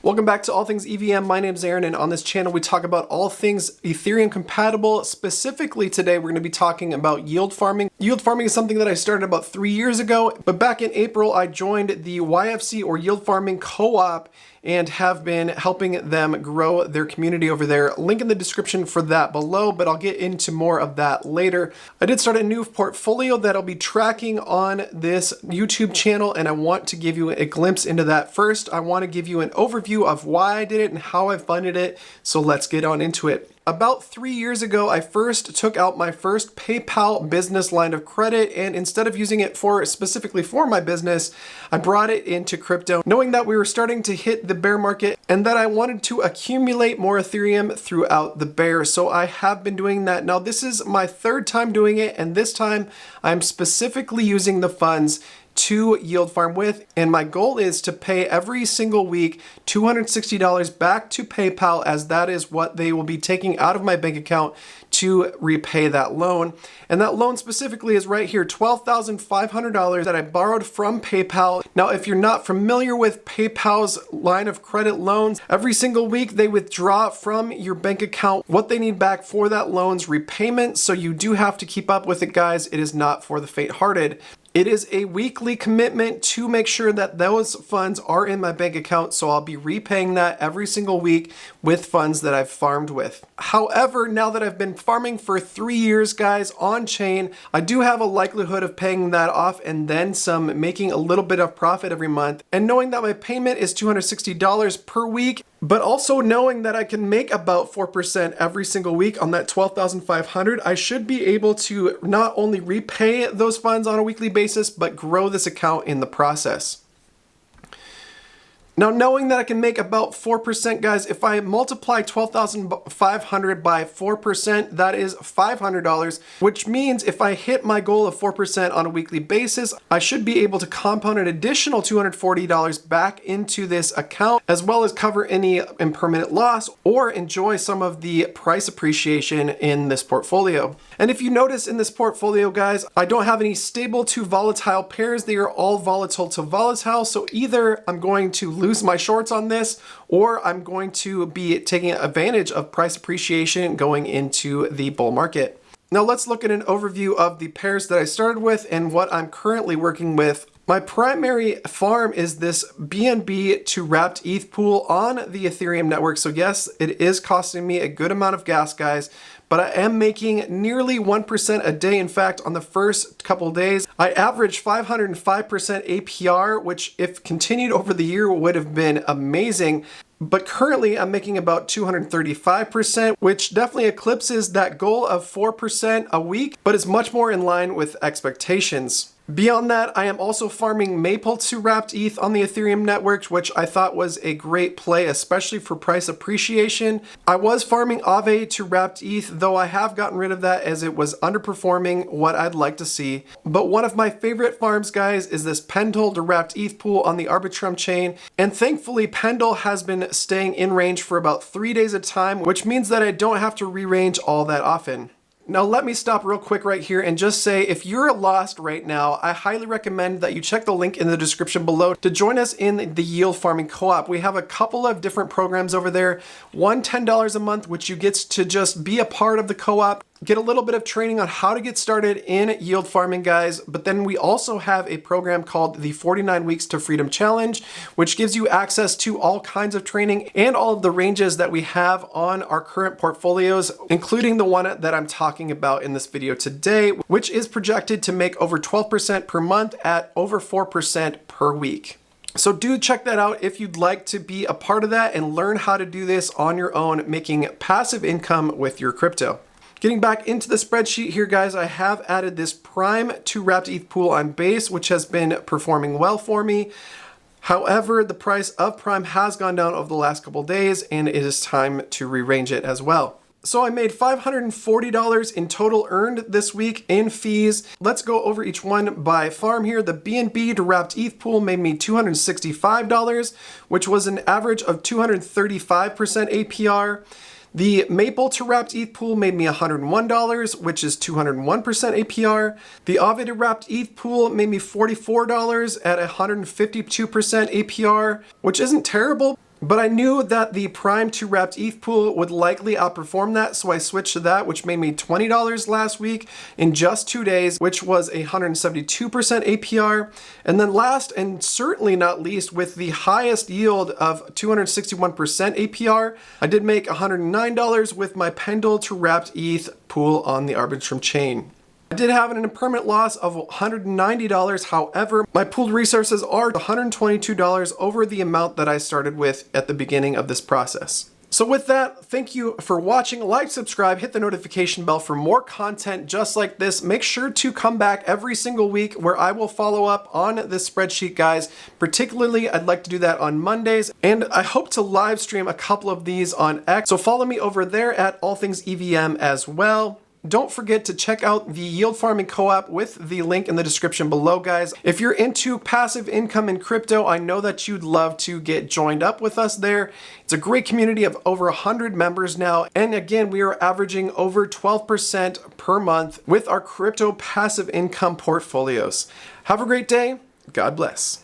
Welcome back to All Things EVM. My name's Aaron, and on this channel we talk about all things Ethereum compatible. Specifically today we're going to be talking about yield farming. Yield farming is something that I started about 3 years ago, but back in April I joined the YFC or yield farming co-op and have been helping them grow their community over there. Link in the description for that below, but I'll get into more of that later. I did start a new portfolio that I'll be tracking on this YouTube channel, and I want to give you a glimpse into that. First, I want to give you an overview of why I did it and how I funded it, so let's get on into it. About 3 years ago, I first took out my first PayPal business line of credit, and instead of using it specifically for my business, I brought it into crypto, knowing that we were starting to hit the bear market and that I wanted to accumulate more Ethereum throughout the bear. So I have been doing that. Now this is my third time doing it, and this time I'm specifically using the funds to yield farm with, and my goal is to pay every single week $260 back to PayPal, as that is what they will be taking out of my bank account to repay that loan. And that loan specifically is right here, $12,500 that I borrowed from PayPal. Now, if you're not familiar with PayPal's line of credit loans, every single week they withdraw from your bank account what they need back for that loan's repayment. So you do have to keep up with it, guys. It is not for the faint-hearted. It is a weekly commitment to make sure that those funds are in my bank account, so I'll be repaying that every single week with funds that I've farmed with. However, now that I've been farming for 3 years, guys, on chain, I do have a likelihood of paying that off and then some, making a little bit of profit every month. And knowing that my payment is $260 per week, but also knowing that I can make about 4% every single week on that $12,500, I should be able to not only repay those funds on a weekly basis, but grow this account in the process. Now, knowing that I can make about 4%, guys, if I multiply $12,500 by 4%, that is $500, which means if I hit my goal of 4% on a weekly basis, I should be able to compound an additional $240 back into this account, as well as cover any impermanent loss or enjoy some of the price appreciation in this portfolio. And if you notice in this portfolio, guys, I don't have any stable to volatile pairs. They are all volatile to volatile. So either I'm going to lose my shorts on this, or I'm going to be taking advantage of price appreciation going into the bull market. Now let's look at an overview of the pairs that I started with and what I'm currently working with. My primary farm is this BNB to wrapped ETH pool on the Ethereum network. So yes, it is costing me a good amount of gas, guys, but I am making nearly 1% a day. In fact, on the first couple days, I averaged 505% APR, which if continued over the year would have been amazing. But currently I'm making about 235%, which definitely eclipses that goal of 4% a week, but is much more in line with expectations. Beyond that, I am also farming Maple to wrapped ETH on the Ethereum network, which I thought was a great play, especially for price appreciation. I was farming Aave to wrapped ETH, though I have gotten rid of that as it was underperforming what I'd like to see. But one of my favorite farms, guys, is this Pendle to wrapped ETH pool on the Arbitrum chain. And thankfully, Pendle has been staying in range for about 3 days at a time, which means that I don't have to re-range all that often. Now let me stop real quick right here and just say, if you're lost right now, I highly recommend that you check the link in the description below to join us in the yield farming co-op. We have a couple of different programs over there. One $10 a month, which you get to just be a part of the co-op, get a little bit of training on how to get started in yield farming, guys. But then we also have a program called the 49 Weeks to Freedom Challenge, which gives you access to all kinds of training and all of the ranges that we have on our current portfolios, including the one that I'm talking about in this video today, which is projected to make over 12% per month at over 4% per week. So do check that out if you'd like to be a part of that and learn how to do this on your own, making passive income with your crypto. Getting back into the spreadsheet here, guys, I have added this Prime to wrapped ETH pool on Base, which has been performing well for me. However, the price of Prime has gone down over the last couple days, and it is time to rearrange it as well. So I made $540 in total earned this week in fees. Let's go over each one by farm here. The BNB to wrapped ETH pool made me $265, which was an average of 235% APR. The Maple to wrapped ETH pool made me $101, which is 201% APR. The Aave to wrapped ETH pool made me $44 at 152% APR, which isn't terrible. But I knew that the Prime 2 Wrapped ETH pool would likely outperform that, so I switched to that, which made me $20 last week in just 2 days, which was a 172% APR. And then last and certainly not least, with the highest yield of 261% APR, I did make $109 with my Pendle 2 Wrapped ETH pool on the Arbitrum chain. I did have an impermanent loss of $190. However, my pooled resources are $122 over the amount that I started with at the beginning of this process. So with that, thank you for watching. Like, subscribe, hit the notification bell for more content just like this. Make sure to come back every single week where I will follow up on this spreadsheet, guys. Particularly, I'd like to do that on Mondays, and I hope to live stream a couple of these on X. So follow me over there at All Things EVM as well. Don't forget to check out the yield farming co-op with the link in the description below, guys. If you're into passive income in crypto, I know that you'd love to get joined up with us there. It's a great community of over 100 members now. And again, we are averaging over 12% per month with our crypto passive income portfolios. Have a great day. God bless.